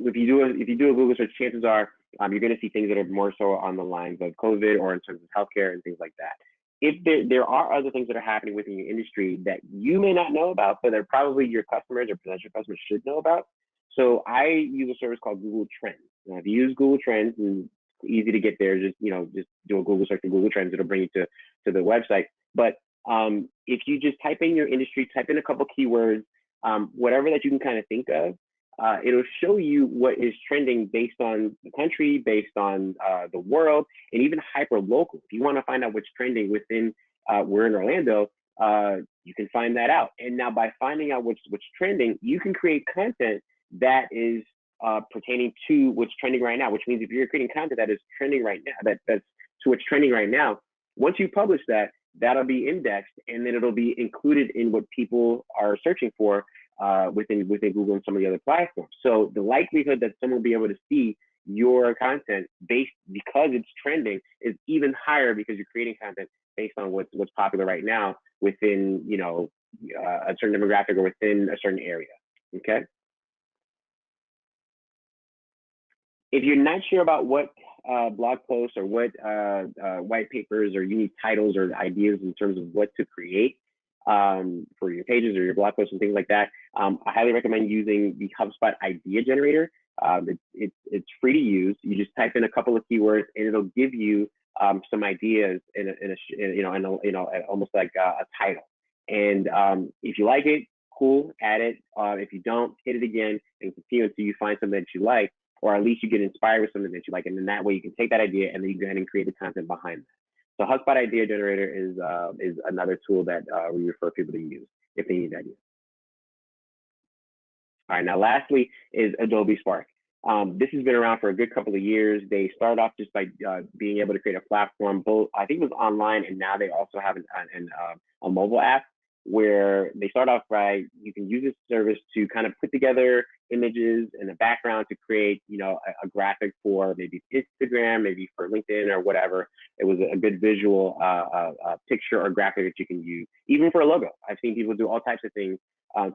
if you do a Google search, chances are you're going to see things that are more so on the lines of COVID or in terms of healthcare and things like that. If there are other things that are happening within your industry that you may not know about, but they're probably your customers or potential customers should know about. So I use a service called Google Trends. Now, if you use Google Trends, and easy to get there, just do a Google search for Google Trends, it'll bring you to the website. But If you just type in your industry, type in a couple keywords, whatever that you can kind of think of, it'll show you what is trending based on the country, based on the world, and even hyper local. If you want to find out what's trending within, we're in Orlando, you can find that out. And now by finding out what's trending, you can create content that is pertaining to what's trending right now, which means if you're creating content that is trending right now, that's to what's trending right now, once you publish that, that'll be indexed, and then it'll be included in what people are searching for within Google and some of the other platforms. So the likelihood that someone will be able to see your content based because it's trending is even higher because you're creating content based on what's popular right now within a certain demographic or within a certain area. Okay. If you're not sure about what blog posts or what white papers or unique titles or ideas in terms of what to create for your pages or your blog posts and things like that, I highly recommend using the HubSpot idea generator. It's free to use. You just type in a couple of keywords and it'll give you some ideas in almost like a title. And if you like it, cool, add it. If you don't, hit it again and continue until you find something that you like, or at least you get inspired with something that you like. And then that way you can take that idea and then you go ahead and create the content behind that. So HubSpot Idea Generator is another tool that we refer people to use if they need ideas. All right, now lastly is Adobe Spark. This has been around for a good couple of years. They started off just by being able to create a platform, both I think it was online, and now they also have a mobile app where they start off by, you can use this service to kind of put together images and a background to create, a graphic for maybe Instagram, maybe for LinkedIn or whatever. It was a good visual picture or graphic that you can use, even for a logo. I've seen people do all types of things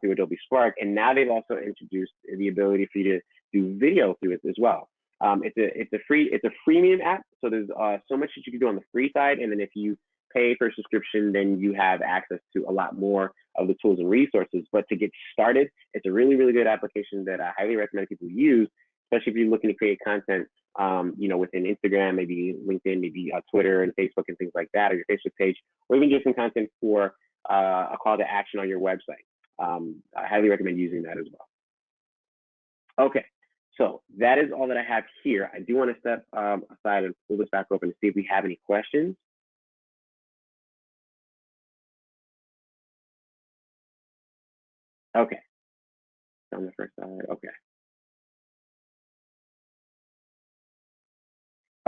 through Adobe Spark, and now they've also introduced the ability for you to do video through it as well. It's a freemium app, so there's so much that you can do on the free side, and then if you pay for a subscription, then you have access to a lot more of the tools and resources. But to get started, it's a really, really good application that I highly recommend people use, especially if you're looking to create content, within Instagram, maybe LinkedIn, maybe Twitter and Facebook and things like that, or your Facebook page, or even just some content for a call to action on your website. I highly recommend using that as well. Okay, so that is all that I have here. I do want to step aside and pull this back open to see if we have any questions. Okay, on the first side, okay.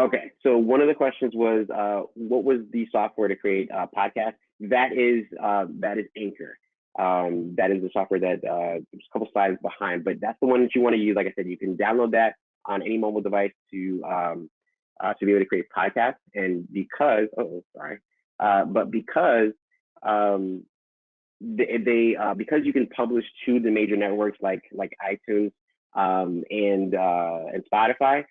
Okay, so one of the questions was, what was the software to create a podcast? That is Anchor. That is the software that there's a couple slides behind, but that's the one that you want to use. Like I said, you can download that on any mobile device to be able to create podcasts. And because, because you can publish to the major networks like iTunes and Spotify.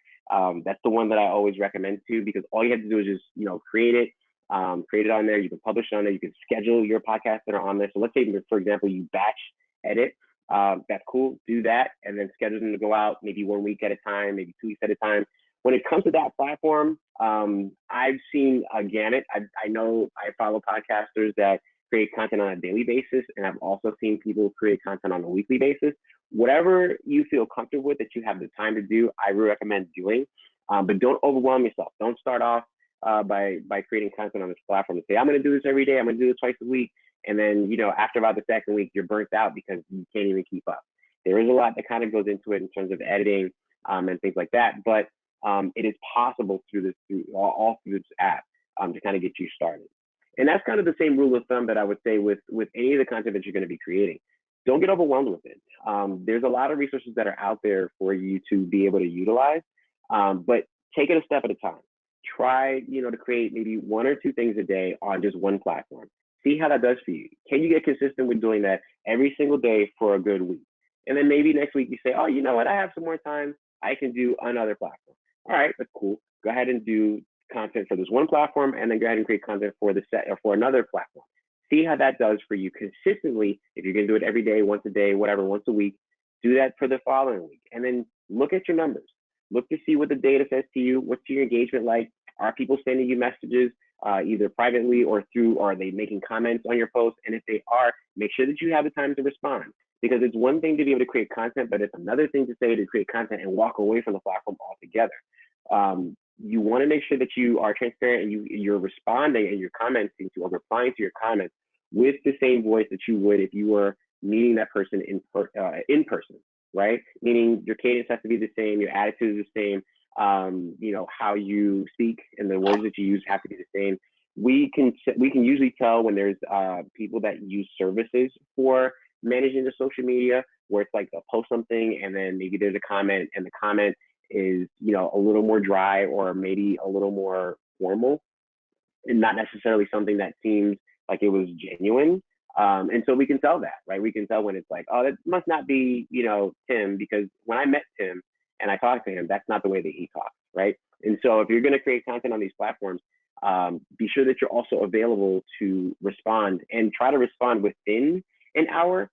That's the one that I always recommend to, because all you have to do is just create it on there. You can publish it on there. You can schedule your podcasts that are on there. So let's say, for example, you batch edit. That's cool. Do that and then schedule them to go out maybe 1 week at a time, maybe 2 weeks at a time. When it comes to that platform, I've seen a gamut. I know I follow podcasters that create content on a daily basis, and I've also seen people create content on a weekly basis. Whatever you feel comfortable with that you have the time to do, I would recommend doing, but don't overwhelm yourself. Don't start off by creating content on this platform and say, I'm going to do this every day, I'm going to do this twice a week, and then after about the second week you're burnt out because you can't even keep up. There is a lot that kind of goes into it in terms of editing and things like that, but it is possible through all through this app to kind of get you started. And that's kind of the same rule of thumb that I would say with any of the content that you're going to be creating. Don't get overwhelmed with it. There's a lot of resources that are out there for you to be able to utilize, but take it a step at a time. Try, to create maybe 1 or 2 things a day on just one platform. See how that does for you. Can you get consistent with doing that every single day for a good week? And then maybe next week you say, oh, you know what? I have some more time. I can do another platform. All right, that's cool. Go ahead and do content for this one platform, and then go ahead and create content for the set or for another platform. See how that does for you consistently. If you're gonna do it every day, once a day, whatever, once a week, do that for the following week. And then look at your numbers. Look to see what the data says to you. What's your engagement like? Are people sending you messages? either privately or through, or are they making comments on your posts? And if they are, make sure that you have the time to respond, because it's one thing to be able to create content, but it's another thing to say to create content and walk away from the platform altogether. You want to make sure that you are transparent and you're responding and you're commenting to or replying to your comments with the same voice that you would if you were meeting that person in person, right? Meaning your cadence has to be the same, your attitude is the same, how you speak and the words that you use have to be the same. We can usually tell when there's people that use services for managing their social media, where it's like they'll post something and then maybe there's a comment and the comment is a little more dry or maybe a little more formal and not necessarily something that seems like it was genuine. And so we can tell that, right? We can tell when it's like, oh, that must not be, Tim, because when I met Tim and I talked to him, that's not the way that he talks, right? And so if you're going to create content on these platforms, be sure that you're also available to respond and try to respond within an hour,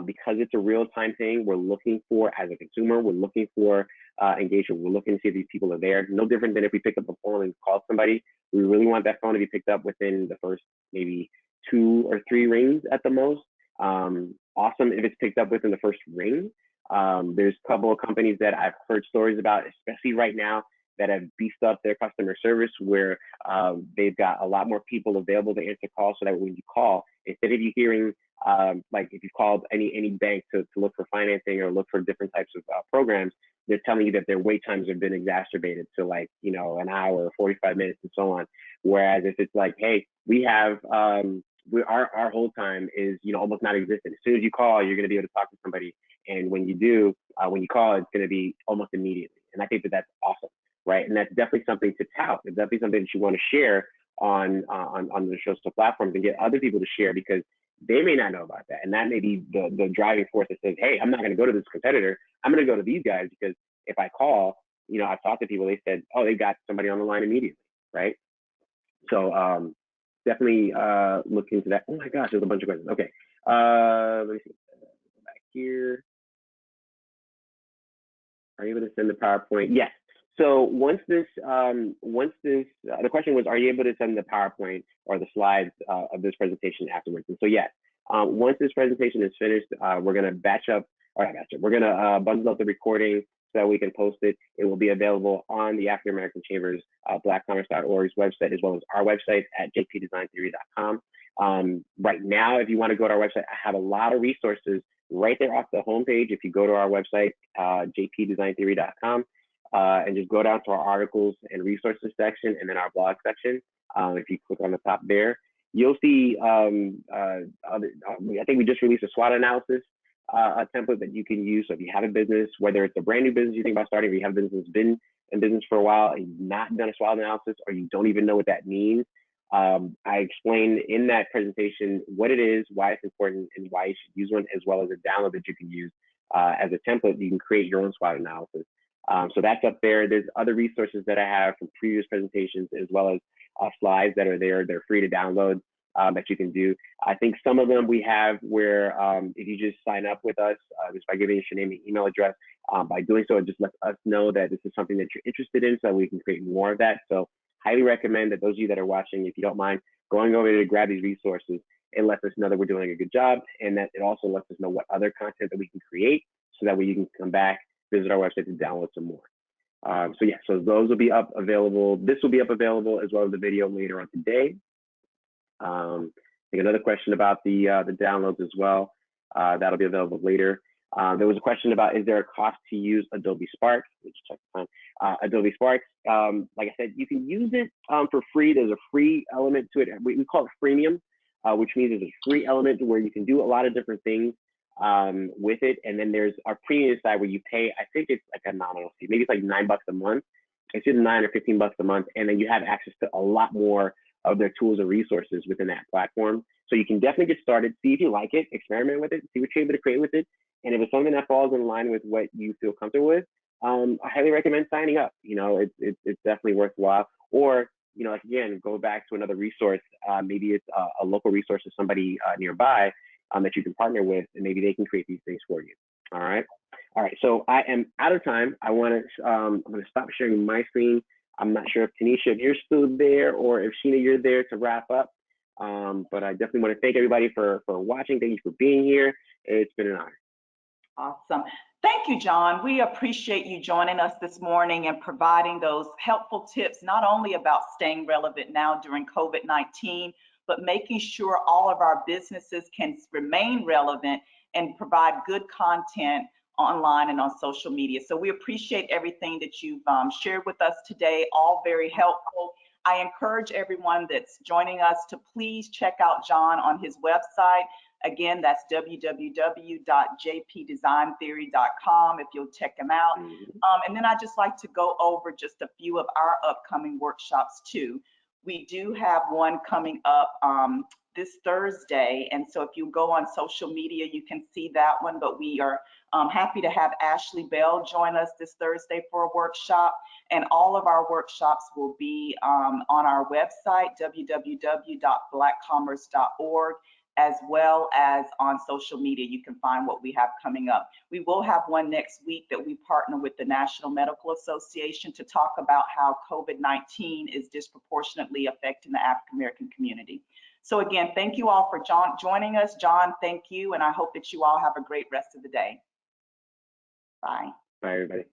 because it's a real-time thing. We're looking for, as a consumer, we're looking for engagement. We're looking to see if these people are there. No different than if we pick up the phone and call somebody. We really want that phone to be picked up within the first maybe 2 or 3 rings at the most. Awesome if it's picked up within the first ring. There's a couple of companies that I've heard stories about, especially right now, that have beefed up their customer service, where they've got a lot more people available to answer calls, so that when you call, instead of you hearing like if you called any bank to look for financing or look for different types of programs, they're telling you that their wait times have been exacerbated to like an hour, 45 minutes, and so on. Whereas if it's like, hey, we have our hold time is almost non-existent. As soon as you call, you're going to be able to talk to somebody, and when you do, when you call, it's going to be almost immediately. And I think that that's awesome, right? And that's definitely something to tout. It's definitely something that you want to share on the social platforms and get other people to share, because they may not know about that. And that may be the driving force that says, hey, I'm not going to go to this competitor. I'm going to go to these guys, because if I call, I've talked to people, they said, oh, they got somebody on the line immediately, right? So definitely look into that. Oh my gosh, there's a bunch of questions. Okay, let me see. Go back here. Are you able to send the PowerPoint? Yes. So once this, the question was, are you able to send the PowerPoint or the slides of this presentation afterwards? And so yes, once this presentation is finished, we're gonna we're gonna bundle up the recording so that we can post it. It will be available on the African American Chambers blackcommerce.org's website, as well as our website at jpdesigntheory.com. Right now, if you want to go to our website, I have a lot of resources right there off the homepage. If you go to our website, jpdesigntheory.com, and just go down to our articles and resources section, and then our blog section. If you click on the top there, you'll see, I think we just released a SWOT analysis a template that you can use. So if you have a business, whether it's a brand new business you think about starting, or you have a business that's been in business for a while and you've not done a SWOT analysis, or you don't even know what that means, I explained in that presentation what it is, why it's important, and why you should use one, as well as a download that you can use as a template. You can create your own SWOT analysis. So that's up there. There's other resources that I have from previous presentations, as well as slides that are there. They're free to download that you can do. I think some of them we have where if you just sign up with us, just by giving us your name and email address, by doing so, it just lets us know that this is something that you're interested in, so that we can create more of that. So highly recommend that those of you that are watching, if you don't mind going over to grab these resources, it lets us know that we're doing a good job, and that it also lets us know what other content that we can create, so that way you can come back, visit our website to download some more. So yeah, so those will be up available. This will be up available, as well as the video later on today. I think another question about the downloads as well. That'll be available later. There was a question about, is there a cost to use Adobe Spark? Let's check the time. Adobe Spark, like I said, you can use it for free. There's a free element to it. We call it freemium, which means there's a free element where you can do a lot of different things with it. And then there's our premium side, where you pay, I think it's like a nominal fee. Maybe it's like $9 a month. It's either $9 or $15 a month. And then you have access to a lot more of their tools and resources within that platform. So you can definitely get started, see if you like it, experiment with it, see what you're able to create with it. And if it's something that falls in line with what you feel comfortable with, I highly recommend signing up. It's definitely worthwhile. Or, again, go back to another resource. Maybe it's a local resource of somebody nearby that you can partner with, and maybe they can create these things for you. All right. So I am out of time. I'm going to stop sharing my screen. I'm not sure if Tanisha, if you're still there, or if Sheena, you're there to wrap up. But I definitely want to thank everybody for watching. Thank you for being here. It's been an honor. Awesome. Thank you, John. We appreciate you joining us this morning and providing those helpful tips, not only about staying relevant now during COVID-19, but making sure all of our businesses can remain relevant and provide good content online and on social media. So we appreciate everything that you've shared with us today, all very helpful. I encourage everyone that's joining us to please check out John on his website. Again, that's www.jpdesigntheory.com if you'll check them out. And then I'd just like to go over just a few of our upcoming workshops too. We do have one coming up this Thursday, and so if you go on social media, you can see that one, but we are happy to have Ashley Bell join us this Thursday for a workshop, and all of our workshops will be on our website, www.blackcommerce.org, as well as on social media. You can find what we have coming up. We will have one next week that we partner with the National Medical Association to talk about how COVID-19 is disproportionately affecting the African American community. So again, thank you all for joining us. John, thank you, and I hope that you all have a great rest of the day. Bye. Bye, everybody.